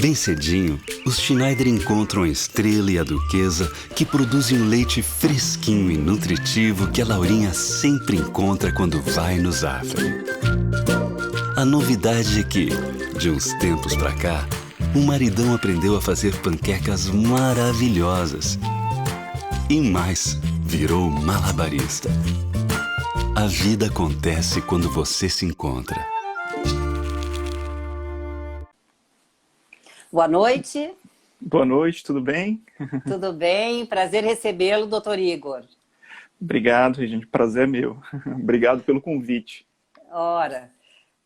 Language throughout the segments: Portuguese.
Bem cedinho, os Schneider encontram a Estrela e a Duquesa, que produzem um leite fresquinho e nutritivo que a Laurinha sempre encontra quando vai no Zafari. A novidade é que, de uns tempos pra cá, o maridão aprendeu a fazer panquecas maravilhosas. E mais, virou malabarista. A vida acontece quando você se encontra. Boa noite. Boa noite, tudo bem? Tudo bem? Prazer recebê-lo, doutor Igor. Obrigado, gente. Prazer é meu. Obrigado pelo convite. Ora,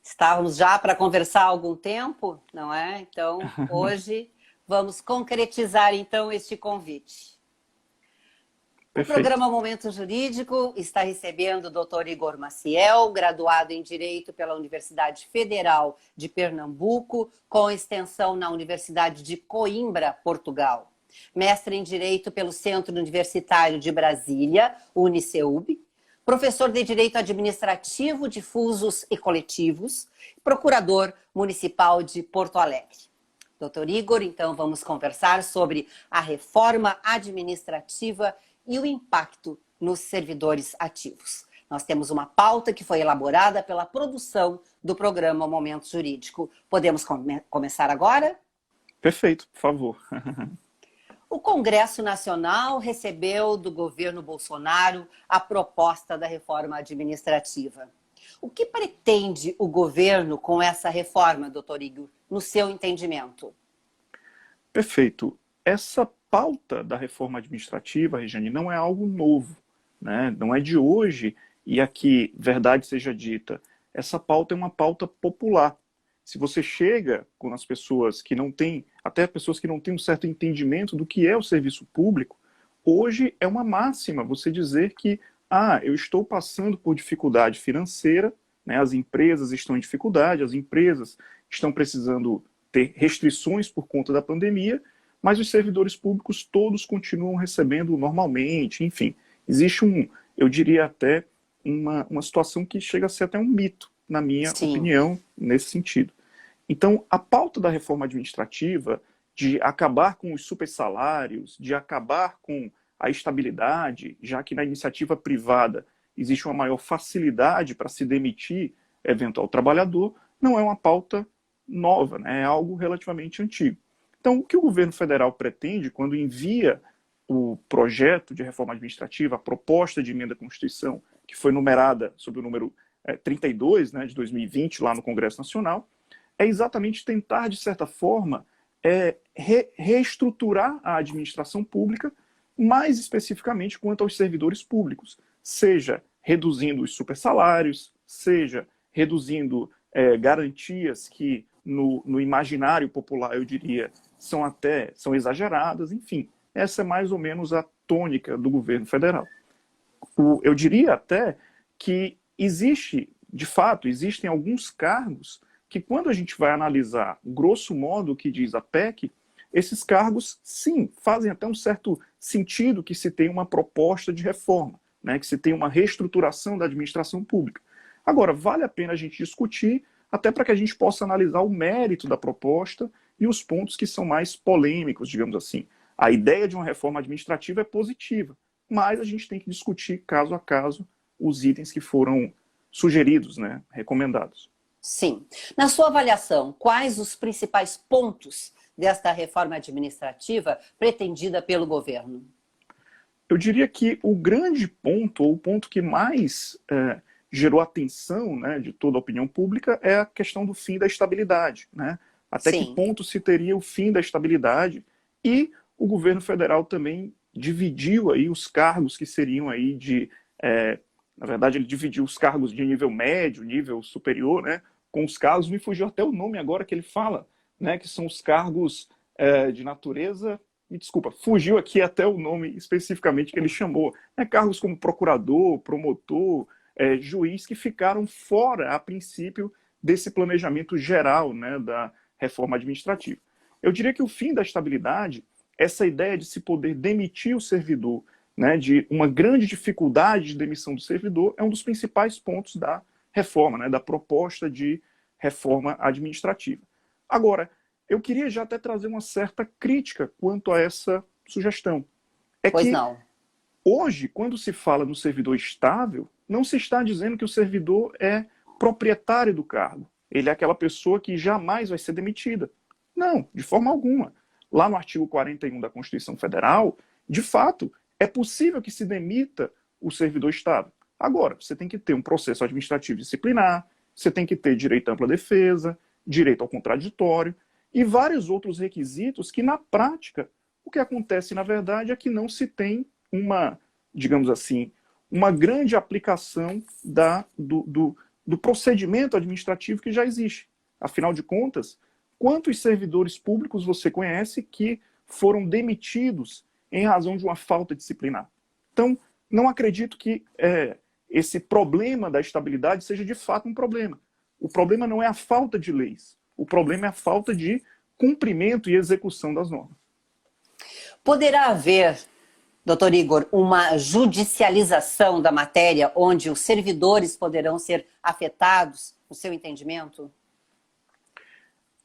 estávamos já para conversar há algum tempo, não é? Então, hoje vamos concretizar então este convite. Perfeito. O programa Momento Jurídico está recebendo o doutor Igor Maciel, graduado em Direito pela Universidade Federal de Pernambuco, com extensão na Universidade de Coimbra, Portugal. Mestre em Direito pelo Centro Universitário de Brasília, UniCeub. Professor de Direito Administrativo, Difusos e Coletivos. Procurador Municipal de Porto Alegre. Doutor Igor, então vamos conversar sobre a reforma administrativa e o impacto nos servidores ativos. Nós temos uma pauta que foi elaborada pela produção do programa Momento Jurídico. Podemos começar agora? Pretendo, por favor. O Congresso Nacional recebeu do governo Bolsonaro a proposta da reforma administrativa. O que pretende o governo com essa reforma, doutor Igor, no seu entendimento? Perfeito. Essa pauta da reforma administrativa, Regiane, não é algo novo, né? Não é de hoje, e aqui, verdade seja dita, essa pauta é uma pauta popular. Se você chega com as pessoas que não têm, até pessoas que não têm um certo entendimento do que é o serviço público, hoje é uma máxima você dizer que, eu estou passando por dificuldade financeira, né? As empresas estão em dificuldade, as empresas estão precisando ter restrições por conta da pandemia, mas os servidores públicos todos continuam recebendo normalmente, enfim. Existe eu diria até, uma situação que chega a ser até um mito, na minha opinião, nesse sentido. Então, a pauta da reforma administrativa, de acabar com os supersalários, de acabar com a estabilidade, já que na iniciativa privada existe uma maior facilidade para se demitir eventual trabalhador, não é uma pauta nova, né? É algo relativamente antigo. Então, o que o governo federal pretende quando envia o projeto de reforma administrativa, a proposta de emenda à Constituição, que foi numerada sob o número 32, né, de 2020, lá no Congresso Nacional, é exatamente tentar, de certa forma, reestruturar a administração pública, mais especificamente quanto aos servidores públicos, seja reduzindo os supersalários, seja reduzindo garantias que, no imaginário popular, eu diria, são exageradas, enfim. Essa é mais ou menos a tônica do governo federal. Eu diria até que de fato, existem alguns cargos que, quando a gente vai analisar, grosso modo, o que diz a PEC, esses cargos, sim, fazem até um certo sentido que se tenha uma proposta de reforma, né, que se tenha uma reestruturação da administração pública. Agora, vale a pena a gente discutir, até para que a gente possa analisar o mérito da proposta e os pontos que são mais polêmicos, digamos assim. A ideia de uma reforma administrativa é positiva, mas a gente tem que discutir caso a caso os itens que foram sugeridos, né, recomendados. Sim. Na sua avaliação, quais os principais pontos desta reforma administrativa pretendida pelo governo? Eu diria que o grande ponto, ou o ponto que mais gerou atenção, né, de toda a opinião pública, é a questão do fim da estabilidade, né? Até que ponto se teria o fim da estabilidade, e o governo federal também dividiu aí os cargos que seriam aí na verdade ele dividiu os cargos de nível médio, nível superior, né, com os cargos, me fugiu até o nome agora que ele fala, né, que são os cargos de natureza, me desculpa, fugiu aqui até o nome especificamente que ele chamou, né, cargos como procurador, promotor, juiz, que ficaram fora, a princípio, desse planejamento geral, né, da reforma administrativa. Eu diria que o fim da estabilidade, essa ideia de se poder demitir o servidor, né, de uma grande dificuldade de demissão do servidor, é um dos principais pontos da reforma, né, da proposta de reforma administrativa. Agora, eu queria já até trazer uma certa crítica quanto a essa sugestão. É Pois que não. hoje, quando se fala no servidor estável, não se está dizendo que o servidor é proprietário do cargo. Ele é aquela pessoa que jamais vai ser demitida. Não, de forma alguma. Lá no artigo 41 da Constituição Federal, de fato, é possível que se demita o servidor estável. Agora, você tem que ter um processo administrativo disciplinar, você tem que ter direito à ampla defesa, direito ao contraditório e vários outros requisitos que, na prática, o que acontece, na verdade, é que não se tem uma, digamos assim, uma grande aplicação do procedimento administrativo que já existe. Afinal de contas, quantos servidores públicos você conhece que foram demitidos em razão de uma falta disciplinar? Então, não acredito que esse problema da estabilidade seja de fato um problema. O problema não é a falta de leis. O problema é a falta de cumprimento e execução das normas. Poderá haver, doutor Igor, uma judicialização da matéria onde os servidores poderão ser afetados, no seu entendimento?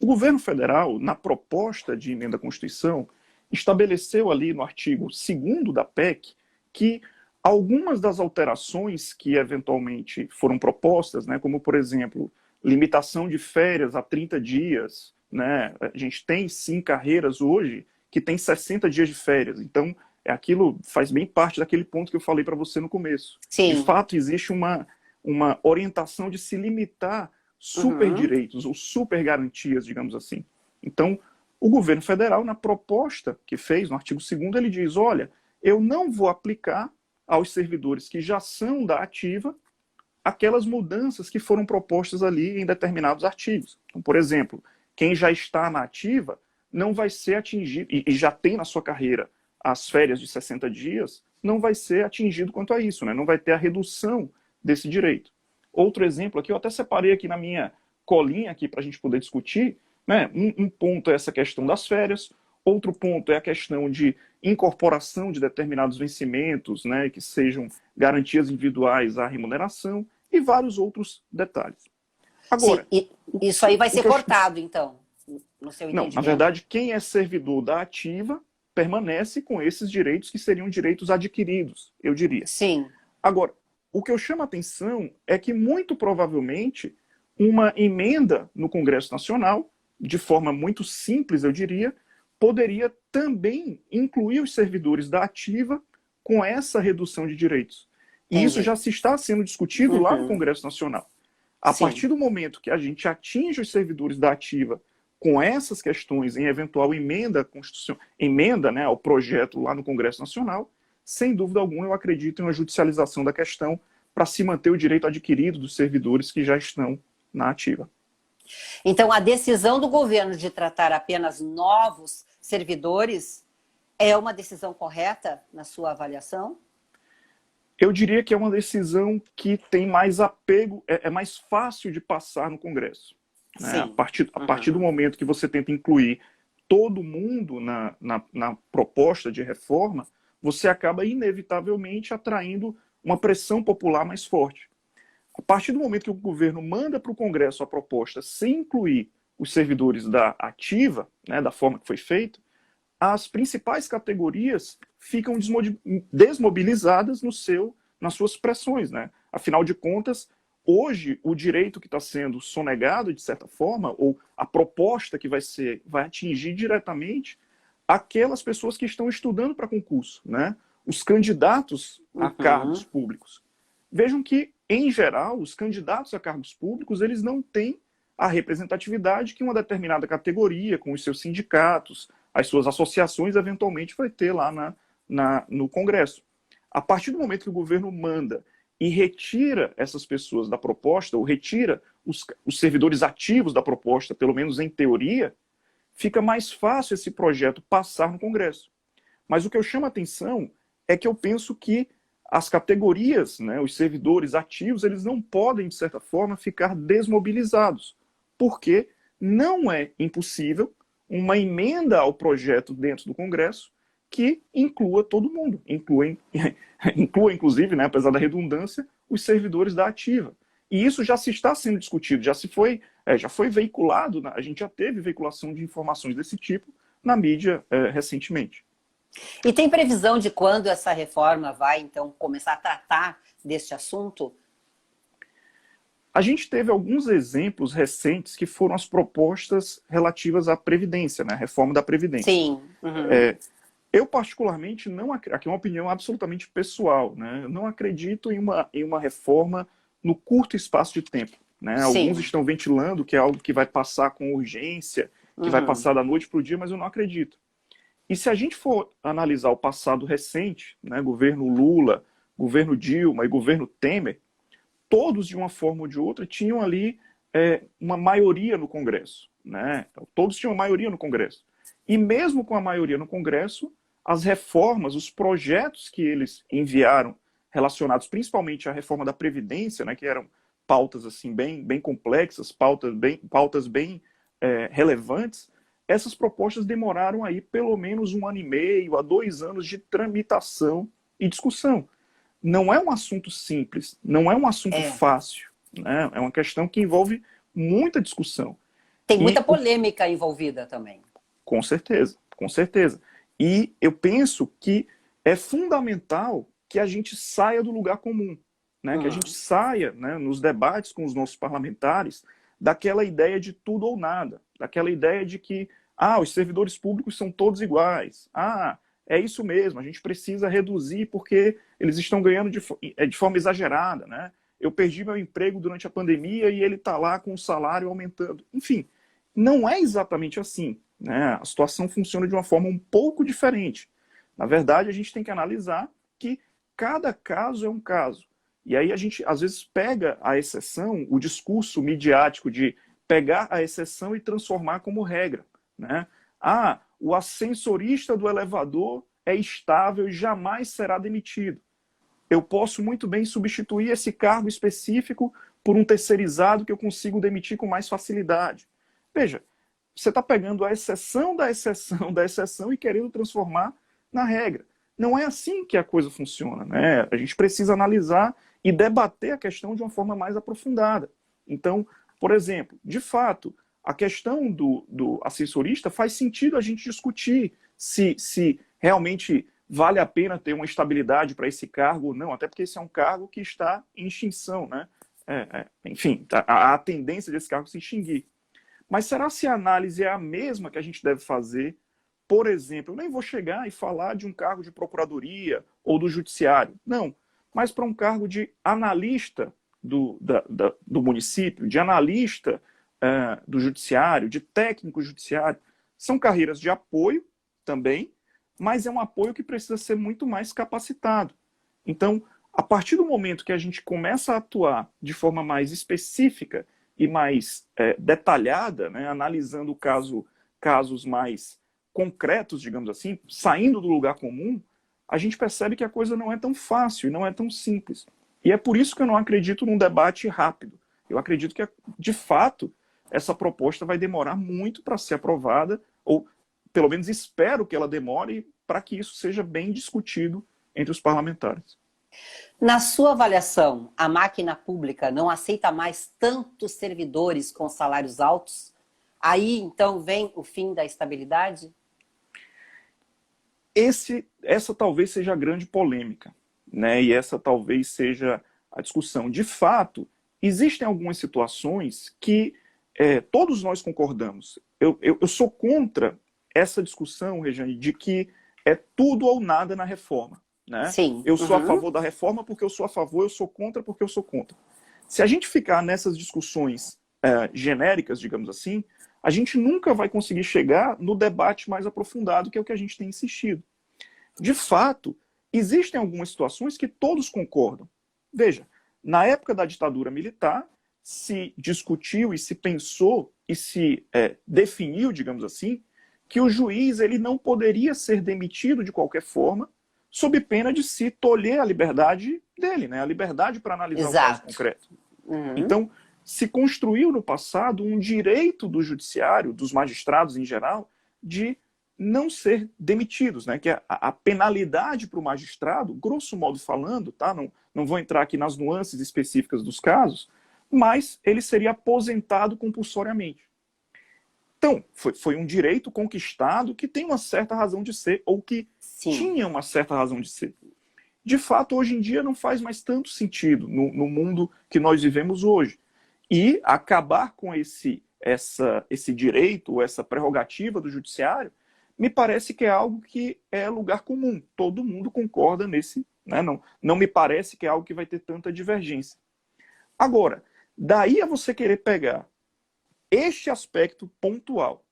O governo federal, na proposta de emenda à Constituição, estabeleceu ali no artigo 2º da PEC que algumas das alterações que eventualmente foram propostas, né, como, por exemplo, limitação de férias a 30 dias, né, a gente tem, sim, carreiras hoje que tem 60 dias de férias, então aquilo faz bem parte daquele ponto que eu falei para você no começo. Sim. De fato, existe uma orientação de se limitar super direitos ou super garantias, digamos assim. Então, o governo federal, na proposta que fez, no artigo 2º, ele diz, olha, eu não vou aplicar aos servidores que já são da ativa aquelas mudanças que foram propostas ali em determinados artigos. Então, por exemplo, quem já está na ativa não vai ser atingido, e já tem na sua carreira as férias de 60 dias, não vai ser atingido quanto a isso, né? Não vai ter a redução desse direito. Outro exemplo aqui, eu até separei aqui na minha colinha aqui para a gente poder discutir, né? Um ponto é essa questão das férias, outro ponto é a questão de incorporação de determinados vencimentos, né, que sejam garantias individuais à remuneração e vários outros detalhes. Agora, sim, e isso aí vai ser cortado, então, no seu entendimento? Não, na verdade, quem é servidor da ativa permanece com esses direitos que seriam direitos adquiridos, eu diria. Sim. Agora, o que eu chamo a atenção é que, muito provavelmente, uma emenda no Congresso Nacional, de forma muito simples, eu diria, poderia também incluir os servidores da ativa com essa redução de direitos. E isso já se está sendo discutido lá no Congresso Nacional. A partir do momento que a gente atinge os servidores da ativa com essas questões em eventual emenda à Constituição, emenda, né, ao projeto lá no Congresso Nacional, sem dúvida alguma eu acredito em uma judicialização da questão para se manter o direito adquirido dos servidores que já estão na ativa. Então, a decisão do governo de tratar apenas novos servidores é uma decisão correta na sua avaliação? Eu diria que é uma decisão que tem mais apego, é mais fácil de passar no Congresso. Né? A partir do momento que você tenta incluir todo mundo na proposta de reforma, você acaba inevitavelmente atraindo uma pressão popular mais forte. A partir do momento que o governo manda para o Congresso a proposta sem incluir os servidores da ativa, né, da forma que foi feito, as principais categorias ficam desmobilizadas nas suas pressões. Né? Afinal de contas, hoje o direito que está sendo sonegado, de certa forma, ou a proposta que vai atingir diretamente aquelas pessoas que estão estudando para concurso, né? Os candidatos a cargos públicos. Vejam que, em geral, os candidatos a cargos públicos, eles não têm a representatividade que uma determinada categoria, com os seus sindicatos, as suas associações, eventualmente vai ter lá no Congresso. A partir do momento que o governo manda e retira essas pessoas da proposta, ou retira os servidores ativos da proposta, pelo menos em teoria, fica mais fácil esse projeto passar no Congresso. Mas o que eu chamo a atenção é que eu penso que as categorias, né, os servidores ativos, eles não podem, de certa forma, ficar desmobilizados, porque não é impossível uma emenda ao projeto dentro do Congresso que inclua todo mundo, inclua inclusive, né, apesar da redundância, os servidores da ativa. E isso já se está sendo discutido, já foi veiculado, a gente já teve veiculação de informações desse tipo na mídia recentemente. E tem previsão de quando essa reforma vai, então, começar a tratar deste assunto? A gente teve alguns exemplos recentes que foram as propostas relativas à Previdência, né? A reforma da Previdência. Sim. Uhum. Eu, particularmente, não aqui é uma opinião absolutamente pessoal, né? Eu não acredito em uma reforma no curto espaço de tempo. Né? Alguns estão ventilando que é algo que vai passar com urgência, que vai passar da noite para o dia, mas eu não acredito. E se a gente for analisar o passado recente, né? Governo Lula, governo Dilma e governo Temer, todos, de uma forma ou de outra, tinham ali uma maioria no Congresso. Né? Então, todos tinham maioria no Congresso. E mesmo com a maioria no Congresso, as reformas, os projetos que eles enviaram, relacionados principalmente à reforma da Previdência, né, que eram pautas assim, bem complexas, pautas bem relevantes, essas propostas demoraram aí pelo menos 1 ano e meio a 2 anos de tramitação e discussão. Não é um assunto simples, não é um assunto fácil. Né? É uma questão que envolve muita discussão. Tem muita polêmica envolvida também. Com certeza, com certeza. E eu penso que é fundamental que a gente saia do lugar comum, né? Que a gente saia, né, nos debates com os nossos parlamentares daquela ideia de tudo ou nada, daquela ideia de que os servidores públicos são todos iguais, é isso mesmo, a gente precisa reduzir porque eles estão ganhando de forma exagerada, né? Eu perdi meu emprego durante a pandemia e ele está lá com o salário aumentando. Enfim, não é exatamente assim. Né? A situação funciona de uma forma um pouco diferente. Na verdade, a gente tem que analisar que cada caso é um caso. E aí a gente, às vezes, pega a exceção, o discurso midiático de pegar a exceção e transformar como regra. Né? O ascensorista do elevador é estável e jamais será demitido. Eu posso muito bem substituir esse cargo específico por um terceirizado que eu consigo demitir com mais facilidade. Veja, você está pegando a exceção da exceção da exceção e querendo transformar na regra. Não é assim que a coisa funciona. Né? A gente precisa analisar e debater a questão de uma forma mais aprofundada. Então, por exemplo, de fato, a questão do assessorista faz sentido a gente discutir se realmente vale a pena ter uma estabilidade para esse cargo ou não, até porque esse é um cargo que está em extinção. Né? Enfim, há a tendência desse cargo se extinguir. Mas será se a análise é a mesma que a gente deve fazer? Por exemplo, eu nem vou chegar e falar de um cargo de procuradoria ou do judiciário. Não, mas para um cargo de analista do município, de analista do judiciário, de técnico judiciário. São carreiras de apoio também, mas é um apoio que precisa ser muito mais capacitado. Então, a partir do momento que a gente começa a atuar de forma mais específica e mais detalhada, né, analisando casos mais concretos, digamos assim, saindo do lugar comum, a gente percebe que a coisa não é tão fácil, não é tão simples. E é por isso que eu não acredito num debate rápido. Eu acredito que, de fato, essa proposta vai demorar muito para ser aprovada, ou pelo menos espero que ela demore para que isso seja bem discutido entre os parlamentares. Na sua avaliação, a máquina pública não aceita mais tantos servidores com salários altos? Aí, então, vem o fim da estabilidade? Essa talvez seja a grande polêmica, né? E essa talvez seja a discussão. De fato, existem algumas situações que todos nós concordamos. Eu sou contra essa discussão, Rejane, de que é tudo ou nada na reforma. Né? Sim. Eu sou a favor da reforma porque eu sou a favor, eu sou contra porque eu sou contra. Se a gente ficar nessas discussões genéricas, digamos assim, a gente nunca vai conseguir chegar no debate mais aprofundado, que é o que a gente tem insistido. De fato, existem algumas situações que todos concordam. Veja, na época da ditadura militar, se discutiu e se pensou e se definiu, digamos assim, que o juiz ele não poderia ser demitido de qualquer forma, sob pena de se tolher a liberdade dele, né? A liberdade para analisar o caso concreto. Então, se construiu no passado um direito do judiciário, dos magistrados em geral, de não ser demitidos, né? Que a penalidade para o magistrado, grosso modo falando, tá? Não vou entrar aqui nas nuances específicas dos casos, mas ele seria aposentado compulsoriamente. Então, foi um direito conquistado que tem uma certa razão de ser, ou que tinha uma certa razão de ser. De fato, hoje em dia não faz mais tanto sentido no mundo que nós vivemos hoje. E acabar com esse direito, ou essa prerrogativa do judiciário, me parece que é algo que é lugar comum. Todo mundo concorda nesse, né? Não me parece que é algo que vai ter tanta divergência. Agora, daí a você querer pegar este aspecto pontual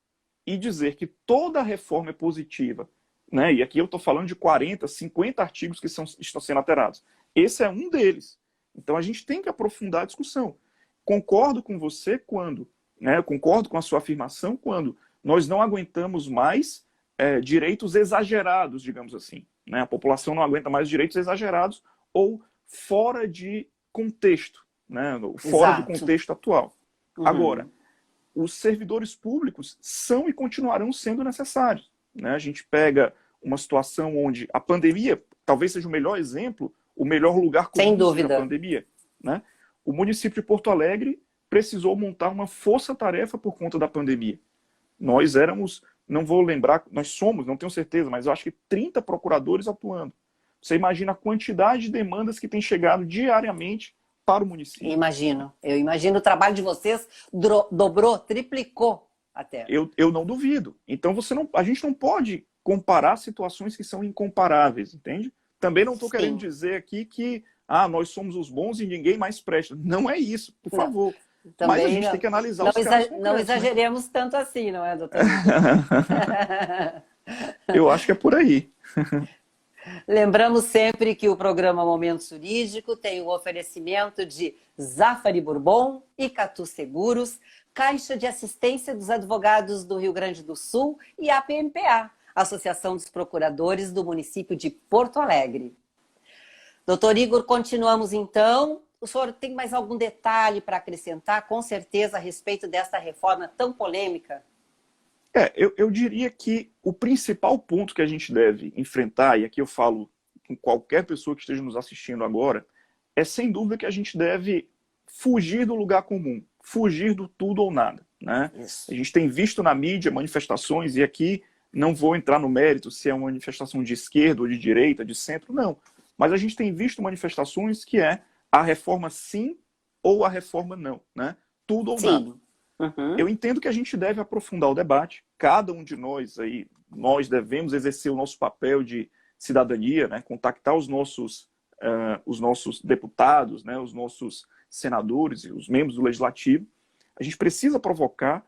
e dizer que toda reforma é positiva, né? E aqui eu estou falando de 40, 50 artigos que estão sendo alterados. Esse é um deles. Então a gente tem que aprofundar a discussão. Concordo com você quando, né? Concordo com a sua afirmação quando nós não aguentamos mais direitos exagerados, digamos assim, né? A população não aguenta mais direitos exagerados ou fora de contexto, né? Fora do contexto atual. Agora, os servidores públicos são e continuarão sendo necessários, né? A gente pega uma situação onde a pandemia talvez seja o melhor exemplo, o melhor lugar comum da pandemia, né? O município de Porto Alegre precisou montar uma força-tarefa por conta da pandemia. Nós éramos, não vou lembrar, nós somos, não tenho certeza, mas eu acho que 30 procuradores atuando. Você imagina a quantidade de demandas que tem chegado diariamente para o município. Eu imagino o trabalho de vocês dobrou, triplicou até. Eu não duvido. Então a gente não pode comparar situações que são incomparáveis, entende? Também não estou querendo dizer aqui que nós somos os bons e ninguém mais presta. Não é isso, por favor. Mas a gente tem que analisar os casos concretos, não exageremos tanto assim, não é, doutor? Eu acho que é por aí. Lembramos sempre que o programa Momento Jurídico tem o oferecimento de Zafari Bourbon, Icatu Seguros, Caixa de Assistência dos Advogados do Rio Grande do Sul e a APMPA, Associação dos Procuradores do município de Porto Alegre. Doutor Igor, continuamos então. O senhor tem mais algum detalhe para acrescentar, com certeza, a respeito dessa reforma tão polêmica? Eu diria que o principal ponto que a gente deve enfrentar, e aqui eu falo com qualquer pessoa que esteja nos assistindo agora, é sem dúvida que a gente deve fugir do lugar comum, fugir do tudo ou nada, né? A gente tem visto na mídia manifestações, e aqui não vou entrar no mérito se é uma manifestação de esquerda ou de direita, de centro, não. Mas a gente tem visto manifestações que é a reforma sim ou a reforma não, né? Tudo ou nada. Eu entendo que a gente deve aprofundar o debate. Cada um de nós aí, nós devemos exercer o nosso papel de cidadania, né? Contactar os nossos deputados, né? Os nossos senadores e os membros do legislativo. A gente precisa provocar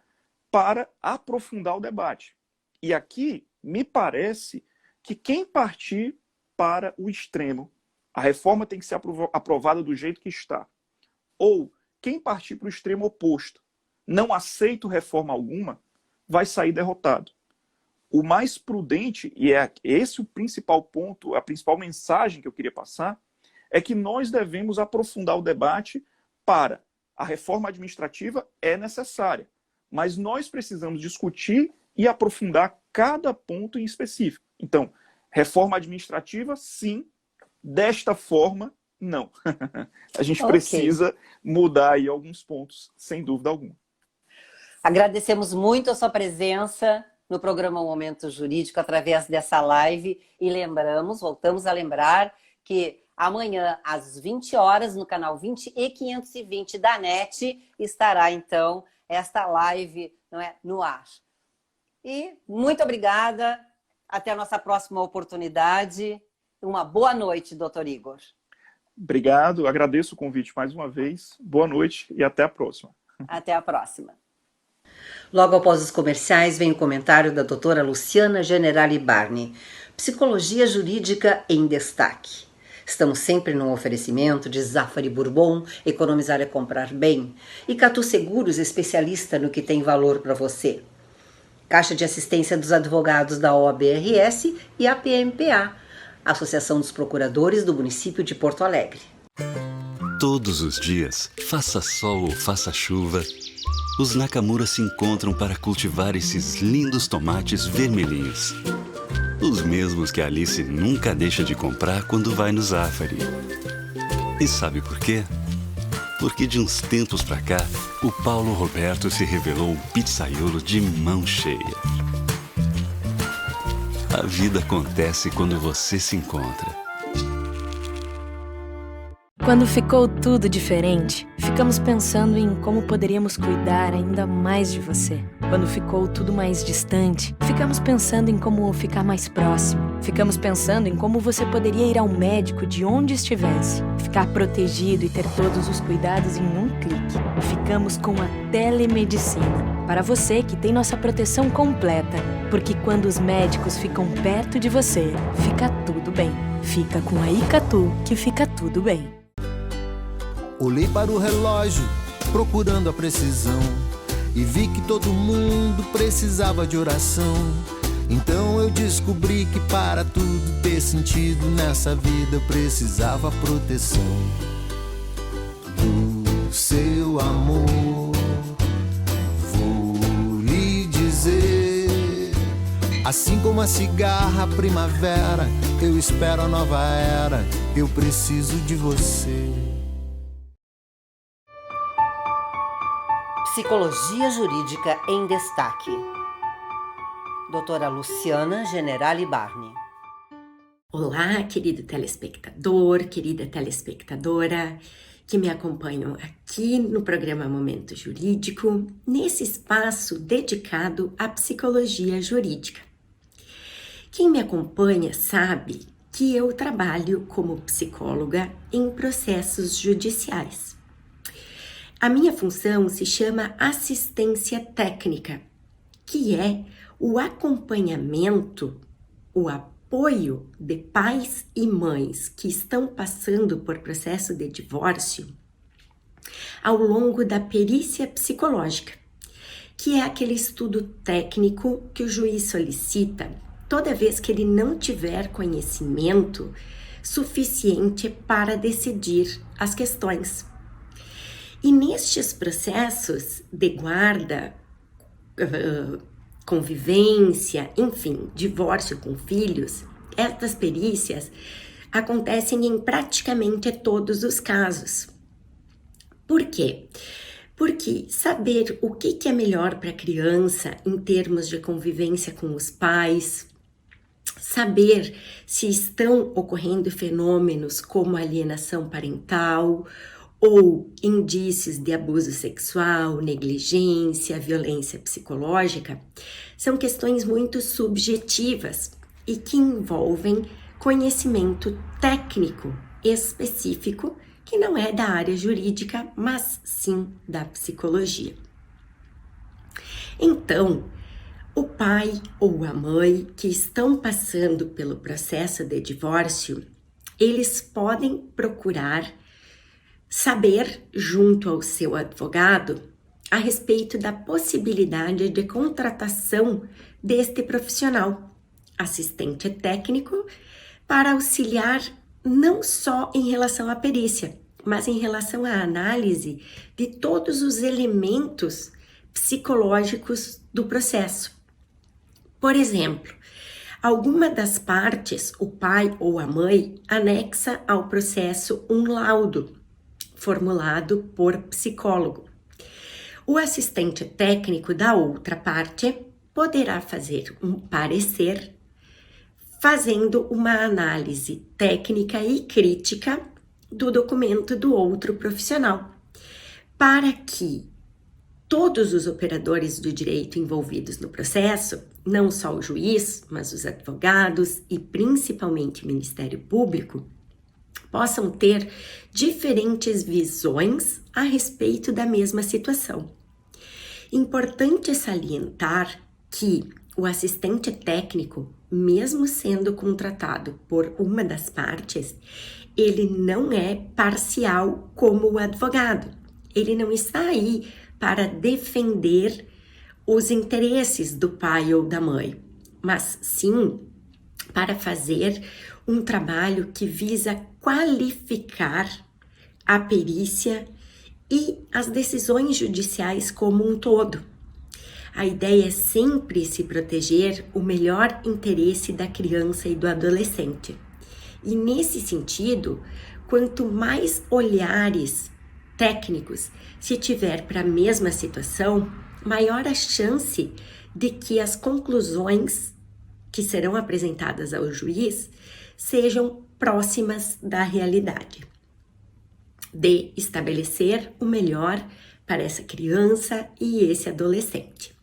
para aprofundar o debate. E aqui me parece que quem partir para o extremo, a reforma tem que ser aprovada do jeito que está, ou quem partir para o extremo oposto, não aceita reforma alguma, vai sair derrotado. O mais prudente, e é esse o principal ponto, a principal mensagem que eu queria passar, é que nós devemos aprofundar o debate para a reforma administrativa é necessária, mas nós precisamos discutir e aprofundar cada ponto em específico. Então, reforma administrativa, sim, desta forma, não. A gente precisa mudar aí alguns pontos, sem dúvida alguma. Agradecemos muito a sua presença no programa Momento Jurídico através dessa live e voltamos a lembrar que amanhã às 20 horas no canal 20 e 520 da NET estará então esta live, não é, no ar. E muito obrigada, até a nossa próxima oportunidade. Uma boa noite, doutor Igor. Obrigado, agradeço o convite mais uma vez. Boa noite e até a próxima. Até a próxima. Logo após os comerciais vem o comentário da doutora Luciana Generali Barni, Psicologia Jurídica em Destaque. Estamos sempre num oferecimento de Zafari Bourbon, economizar é comprar bem, e Icatu Seguros, especialista no que tem valor para você. Caixa de Assistência dos Advogados da OAB-RS e a APMPA, Associação dos Procuradores do município de Porto Alegre. Todos os dias, faça sol ou faça chuva, os Nakamura se encontram para cultivar esses lindos tomates vermelhinhos. Os mesmos que a Alice nunca deixa de comprar quando vai no Zafari. E sabe por quê? Porque de uns tempos pra cá, o Paulo Roberto se revelou um pizzaiolo de mão cheia. A vida acontece quando você se encontra. Quando ficou tudo diferente, ficamos pensando em como poderíamos cuidar ainda mais de você. Quando ficou tudo mais distante, ficamos pensando em como ficar mais próximo. Ficamos pensando em como você poderia ir ao médico de onde estivesse, ficar protegido e ter todos os cuidados em um clique. Ficamos com a telemedicina, para você que tem nossa proteção completa. Porque quando os médicos ficam perto de você, fica tudo bem. Fica com a Icatu que fica tudo bem. Olhei para o relógio, procurando a precisão, e vi que todo mundo precisava de oração. Então eu descobri que para tudo ter sentido nessa vida eu precisava proteção do seu amor. Vou lhe dizer, assim como a cigarra, a primavera, eu espero a nova era, eu preciso de você. Psicologia Jurídica em Destaque. Doutora Luciana Generali Barni. Olá, querido telespectador, querida telespectadora, que me acompanham aqui no programa Momento Jurídico, nesse espaço dedicado à psicologia jurídica. Quem me acompanha sabe que eu trabalho como psicóloga em processos judiciais. A minha função se chama assistência técnica, que é o acompanhamento, o apoio de pais e mães que estão passando por processo de divórcio ao longo da perícia psicológica, que é aquele estudo técnico que o juiz solicita toda vez que ele não tiver conhecimento suficiente para decidir as questões. E nestes processos de guarda, convivência, enfim, divórcio com filhos, estas perícias acontecem em praticamente todos os casos. Por quê? Porque saber o que é melhor para a criança em termos de convivência com os pais, saber se estão ocorrendo fenômenos como alienação parental, ou indícios de abuso sexual, negligência, violência psicológica, são questões muito subjetivas e que envolvem conhecimento técnico específico que não é da área jurídica, mas sim da psicologia. Então, o pai ou a mãe que estão passando pelo processo de divórcio, eles podem procurar saber, junto ao seu advogado, a respeito da possibilidade de contratação deste profissional, assistente técnico, para auxiliar não só em relação à perícia, mas em relação à análise de todos os elementos psicológicos do processo. Por exemplo, alguma das partes, o pai ou a mãe, anexa ao processo um laudo formulado por psicólogo. O assistente técnico da outra parte poderá fazer um parecer, fazendo uma análise técnica e crítica do documento do outro profissional, para que todos os operadores do direito envolvidos no processo, não só o juiz, mas os advogados e principalmente o Ministério Público, possam ter diferentes visões a respeito da mesma situação. Importante salientar que o assistente técnico, mesmo sendo contratado por uma das partes, ele não é parcial como o advogado. Ele não está aí para defender os interesses do pai ou da mãe, mas sim para fazer um trabalho que visa qualificar a perícia e as decisões judiciais como um todo. A ideia é sempre se proteger o melhor interesse da criança e do adolescente. E nesse sentido, quanto mais olhares técnicos, se tiver para a mesma situação, maior a chance de que as conclusões que serão apresentadas ao juiz sejam próximas da realidade, de estabelecer o melhor para essa criança e esse adolescente.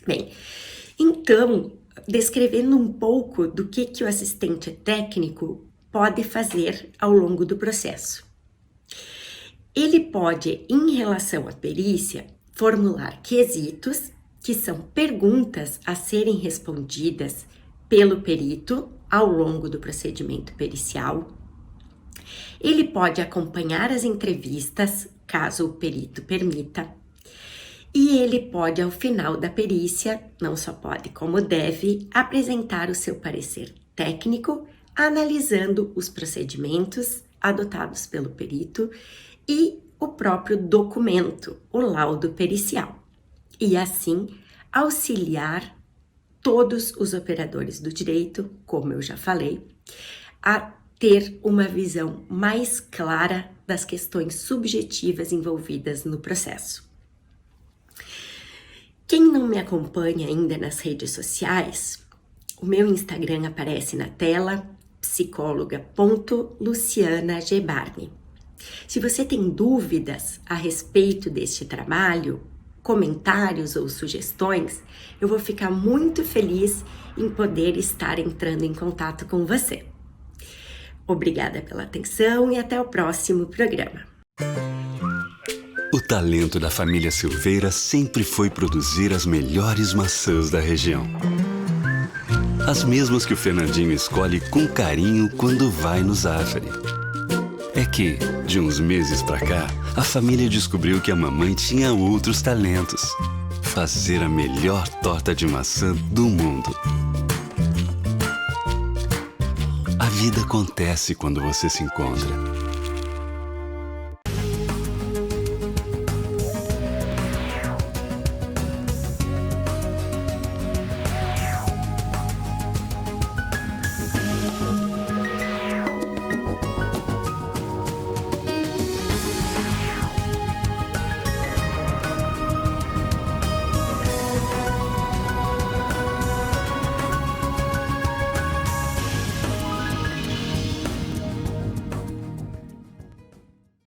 Bem, então, descrevendo um pouco do que o assistente técnico pode fazer ao longo do processo. Ele pode, em relação à perícia, formular quesitos, que são perguntas a serem respondidas pelo perito ao longo do procedimento pericial. Ele pode acompanhar as entrevistas, caso o perito permita. E ele pode, ao final da perícia, não só pode como deve, apresentar o seu parecer técnico, analisando os procedimentos adotados pelo perito e o próprio documento, o laudo pericial. E assim, auxiliar todos os operadores do direito, como eu já falei, a ter uma visão mais clara das questões subjetivas envolvidas no processo. Quem não me acompanha ainda nas redes sociais, o meu Instagram aparece na tela, psicóloga.lucianagebarni. Se você tem dúvidas a respeito deste trabalho, comentários ou sugestões, eu vou ficar muito feliz em poder estar entrando em contato com você. Obrigada pela atenção e até o próximo programa. O talento da família Silveira sempre foi produzir as melhores maçãs da região. As mesmas que o Fernandinho escolhe com carinho quando vai no Zafari. É que, de uns meses pra cá, a família descobriu que a mamãe tinha outros talentos. Fazer a melhor torta de maçã do mundo. A vida acontece quando você se encontra.